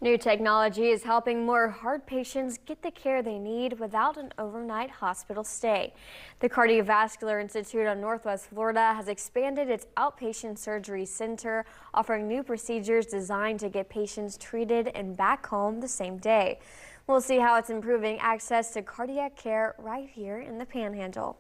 New technology is helping more heart patients get the care they need without an overnight hospital stay. The Cardiovascular Institute of Northwest Florida has expanded its outpatient surgery center, offering new procedures designed to get patients treated and back home the same day. We'll see how it's improving access to cardiac care right here in the Panhandle.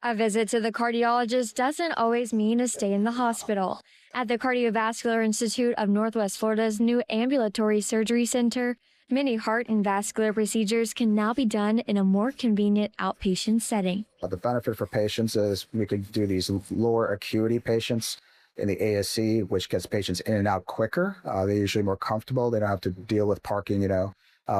A visit to the cardiologist doesn't always mean a stay in the hospital. At the Cardiovascular Institute of Northwest Florida's new ambulatory surgery center, many heart and vascular procedures can now be done in a more convenient outpatient setting. The benefit for patients is we can do these lower acuity patients in the ASC, which gets patients in and out quicker. They're usually more comfortable. They don't have to deal with parking,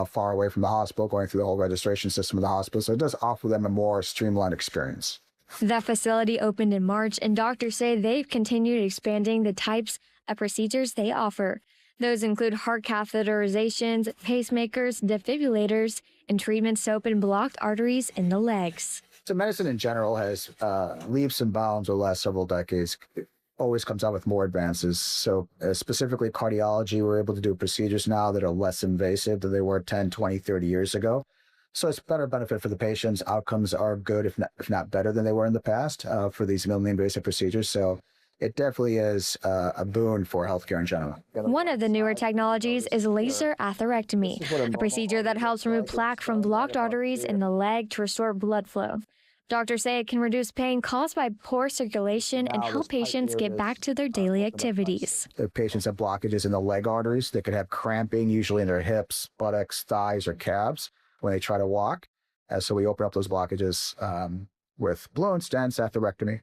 far away from the hospital, going through the whole registration system of the hospital. So it does offer them a more streamlined experience. The facility opened in March, and doctors say they've continued expanding the types of procedures they offer. Those include heart catheterizations, pacemakers, defibrillators, and treatments to open blocked arteries in the legs. So medicine in general has leaps and bounds over the last several decades. It always comes out with more advances. So specifically cardiology, we're able to do procedures now that are less invasive than they were 10, 20, 30 years ago. So it's better benefit for the patients. Outcomes are good, if not better than they were in the past for these minimally invasive procedures. So it definitely is a boon for healthcare in general. One of the newer technologies is laser atherectomy, a procedure that helps remove plaque from blocked arteries in the leg to restore blood flow. Doctors say it can reduce pain caused by poor circulation and help patients get back to their daily activities. The patients have blockages in the leg arteries. They could have cramping, usually in their hips, buttocks, thighs, or calves when they try to walk. So we open up those blockages with balloon stents, atherectomy.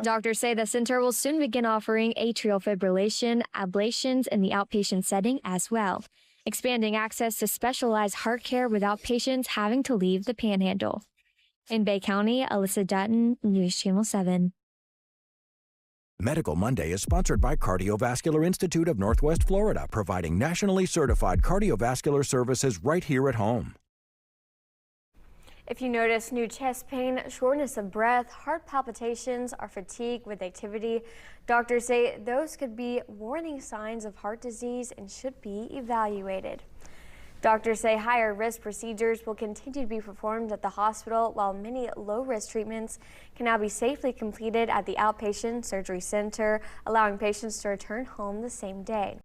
Doctors say the center will soon begin offering atrial fibrillation ablations in the outpatient setting as well, expanding access to specialized heart care without patients having to leave the Panhandle. In Bay County, Alyssa Dutton, News Channel 7. Medical Monday is sponsored by Cardiovascular Institute of Northwest Florida, providing nationally certified cardiovascular services right here at home. If you notice new chest pain, shortness of breath, heart palpitations, or fatigue with activity, doctors say those could be warning signs of heart disease and should be evaluated. Doctors say higher risk procedures will continue to be performed at the hospital, while many low-risk treatments can now be safely completed at the outpatient surgery center, allowing patients to return home the same day.